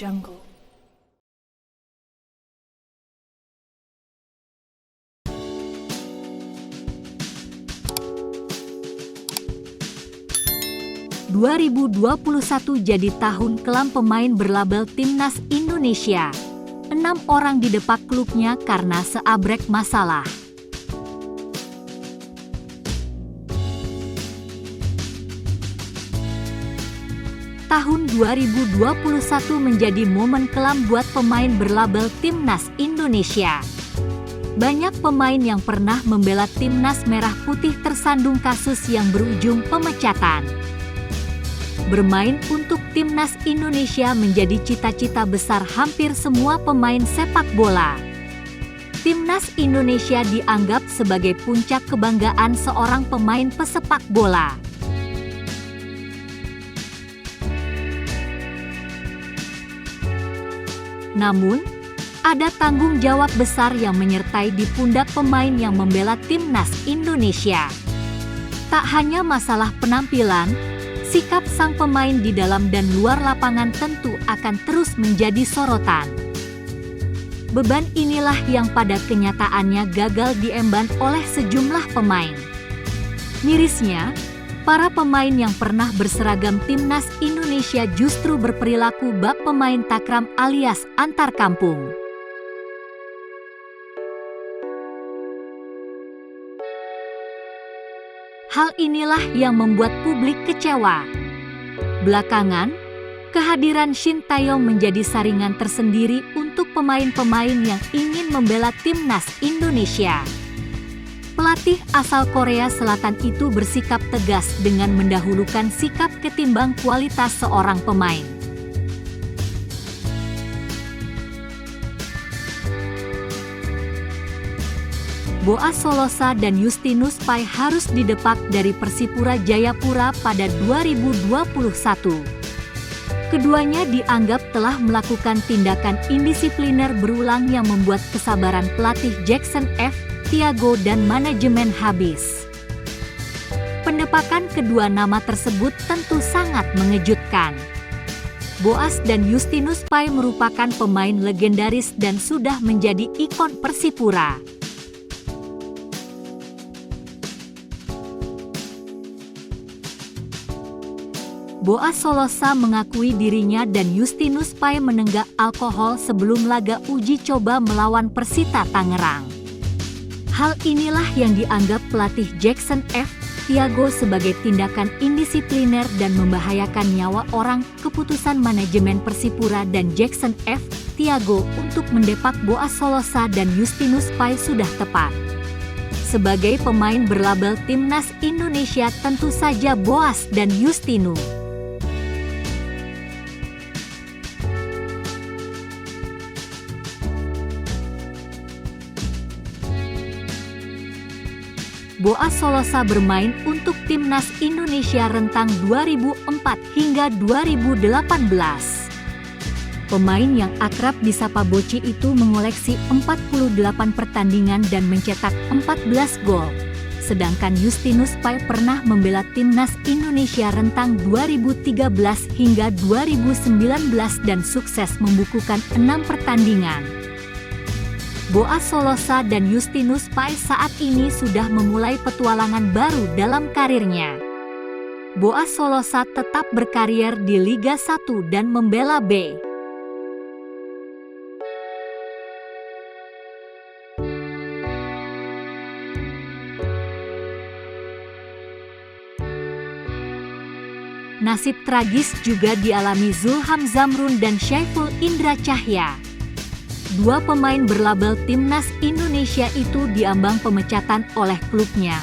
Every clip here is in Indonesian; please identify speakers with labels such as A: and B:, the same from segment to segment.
A: Jungle.
B: ...2021 jadi tahun kelam pemain berlabel Timnas Indonesia. 6 orang didepak klubnya karena seabrek masalah. Tahun 2021 menjadi momen kelam buat pemain berlabel Timnas Indonesia. Banyak pemain yang pernah membela Timnas Merah Putih tersandung kasus yang berujung pemecatan. Bermain untuk Timnas Indonesia menjadi cita-cita besar hampir semua pemain sepak bola. Timnas Indonesia dianggap sebagai puncak kebanggaan seorang pemain pesepak bola. Namun, ada tanggung jawab besar yang menyertai di pundak pemain yang membela Timnas Indonesia. Tak hanya masalah penampilan, sikap sang pemain di dalam dan luar lapangan tentu akan terus menjadi sorotan. Beban inilah yang pada kenyataannya gagal diemban oleh sejumlah pemain. Mirisnya, para pemain yang pernah berseragam Timnas Indonesia justru berperilaku bak pemain takram alias antar kampung. Hal inilah yang membuat publik kecewa. Belakangan, kehadiran Shin Taeyong menjadi saringan tersendiri untuk pemain-pemain yang ingin membela Timnas Indonesia. Pelatih asal Korea Selatan itu bersikap tegas dengan mendahulukan sikap ketimbang kualitas seorang pemain. Boas Solosa dan Justinus Pai harus didepak dari Persipura Jayapura pada 2021. Keduanya dianggap telah melakukan tindakan indisipliner berulang yang membuat kesabaran pelatih Jackson F. Tiago dan manajemen habis. Pendepakan kedua nama tersebut tentu sangat mengejutkan. Boas dan Justinus Pai merupakan pemain legendaris dan sudah menjadi ikon Persipura. Boas Solosa mengakui dirinya dan Justinus Pai menenggak alkohol sebelum laga uji coba melawan Persita Tangerang. Hal inilah yang dianggap pelatih Jackson F. Tiago sebagai tindakan indisipliner dan membahayakan nyawa orang. Keputusan manajemen Persipura dan Jackson F. Tiago untuk mendepak Boas Solosa dan Justinus Pai sudah tepat. Sebagai pemain berlabel Timnas Indonesia tentu saja Boas dan Justinus Boas Solosa bermain untuk Timnas Indonesia rentang 2004 hingga 2018. Pemain yang akrab disapa Boci itu mengoleksi 48 pertandingan dan mencetak 14 gol. Sedangkan Justinus Pai pernah membela Timnas Indonesia rentang 2013 hingga 2019 dan sukses membukukan 6 pertandingan. Boas Solosa dan Justinus Pai saat ini sudah memulai petualangan baru dalam karirnya. Boas Solosa tetap berkarier di Liga 1 dan membela B. Nasib tragis juga dialami Zulham Zamrun dan Syaiful Indra Cahya. Dua pemain berlabel Timnas Indonesia itu diambang pemecatan oleh klubnya,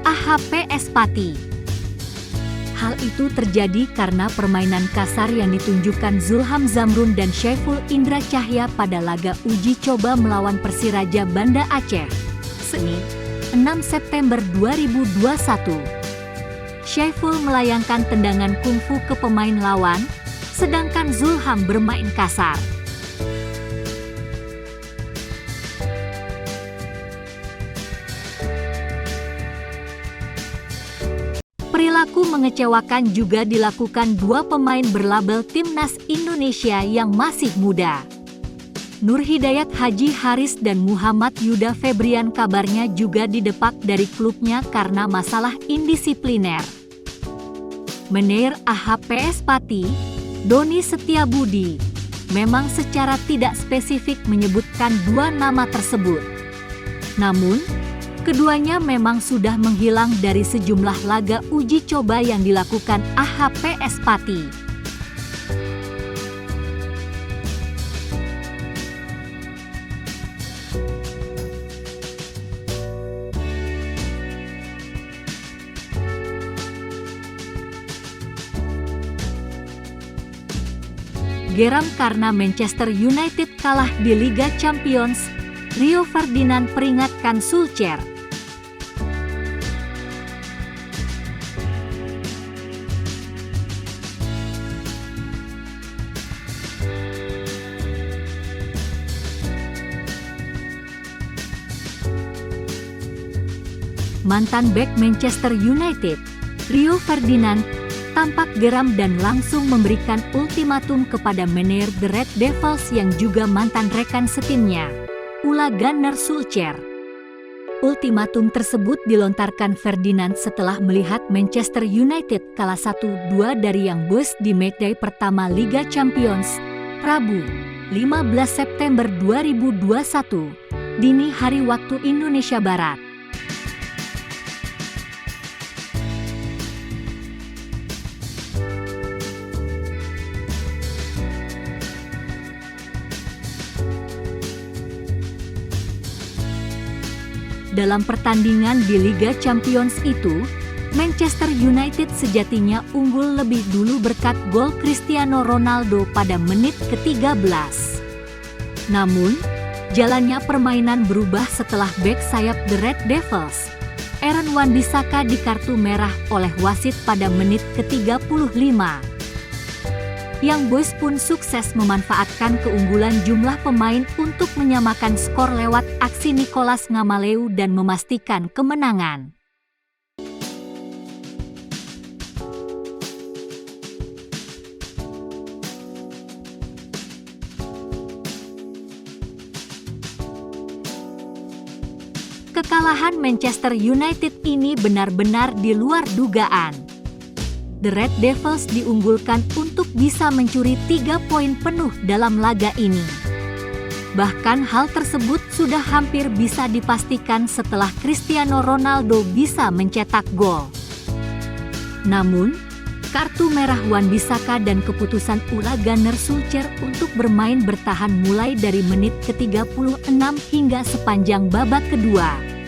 B: AHPS Pati. Hal itu terjadi karena permainan kasar yang ditunjukkan Zulham Zamrun dan Syaiful Indra Cahya pada laga uji coba melawan Persiraja Banda Aceh, Senin, 6 September 2021. Syaiful melayangkan tendangan kungfu ke pemain lawan, sedangkan Zulham bermain kasar. Perilaku mengecewakan juga dilakukan dua pemain berlabel Timnas Indonesia yang masih muda. Nur Hidayat Haji Haris dan Muhammad Yuda Febrian kabarnya juga didepak dari klubnya karena masalah indisipliner. Manajer AHPS Pati, Doni Setiabudi, memang secara tidak spesifik menyebutkan dua nama tersebut. Namun, keduanya memang sudah menghilang dari sejumlah laga uji coba yang dilakukan AHPS Pati. Geram karena Manchester United kalah di Liga Champions, Rio Ferdinand peringatkan Solskjaer. Mantan bek Manchester United, Rio Ferdinand, tampak geram dan langsung memberikan ultimatum kepada manajer The Red Devils yang juga mantan rekan setimnya, Ole Gunnar Solskjaer. Ultimatum tersebut dilontarkan Ferdinand setelah melihat Manchester United kalah 1-2 dari Young Boys di matchday pertama Liga Champions, Rabu, 15 September 2021, dini hari waktu Indonesia Barat. Dalam pertandingan di Liga Champions itu, Manchester United sejatinya unggul lebih dulu berkat gol Cristiano Ronaldo pada menit ke-13. Namun, jalannya permainan berubah setelah bek sayap The Red Devils, Aaron Wan-Bissaka di kartu merah oleh wasit pada menit ke-35. Young Boys pun sukses memanfaatkan keunggulan jumlah pemain untuk menyamakan skor lewat aksi Nicolas Ngamaleu dan memastikan kemenangan. Kekalahan Manchester United ini benar-benar di luar dugaan. The Red Devils diunggulkan untuk bisa mencuri 3 poin penuh dalam laga ini. Bahkan hal tersebut sudah hampir bisa dipastikan setelah Cristiano Ronaldo bisa mencetak gol. Namun, kartu merah Wan-Bissaka dan keputusan Ole Gunnar Solskjaer untuk bermain bertahan mulai dari menit ke-36 hingga sepanjang babak kedua.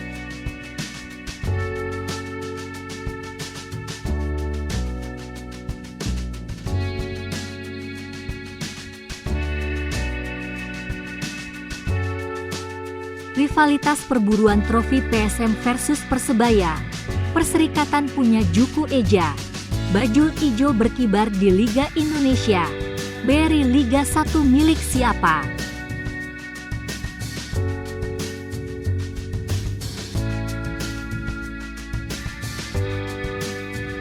B: Rivalitas perburuan trofi PSM versus Persebaya. Perserikatan punya Juku Eja. Bajul ijo berkibar di Liga Indonesia. Beri Liga 1 milik siapa?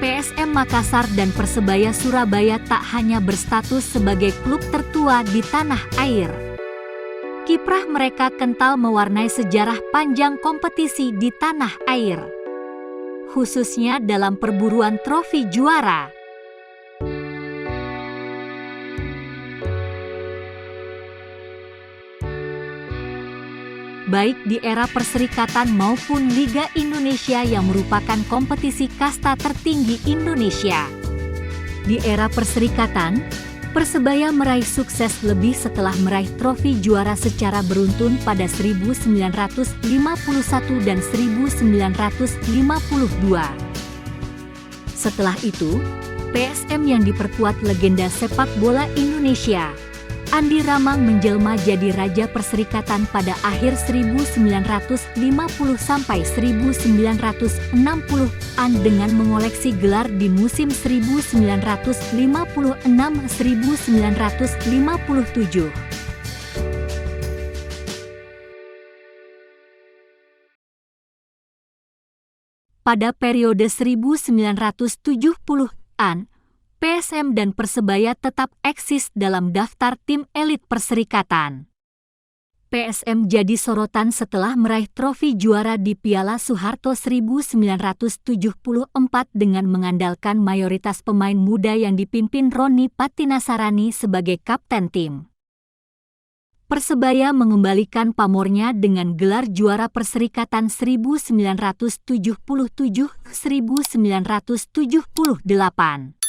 B: PSM Makassar dan Persebaya Surabaya tak hanya berstatus sebagai klub tertua di tanah air. Kiprah mereka kental mewarnai sejarah panjang kompetisi di tanah air, khususnya dalam perburuan trofi juara. Baik di era Perserikatan maupun Liga Indonesia yang merupakan kompetisi kasta tertinggi Indonesia. Di era Perserikatan, Persebaya meraih sukses lebih setelah meraih trofi juara secara beruntun pada 1951 dan 1952. Setelah itu, PSM yang diperkuat legenda sepak bola Indonesia, Andi Ramang menjelma jadi Raja Perserikatan pada akhir 1950 sampai 1960-an dengan mengoleksi gelar di musim 1956-1957. pada periode 1970-an, PSM dan Persebaya tetap eksis dalam daftar tim elit Perserikatan. PSM jadi sorotan setelah meraih trofi juara di Piala Soeharto 1974 dengan mengandalkan mayoritas pemain muda yang dipimpin Roni Patinasarani sebagai kapten tim. Persebaya mengembalikan pamornya dengan gelar juara Perserikatan 1977-1978.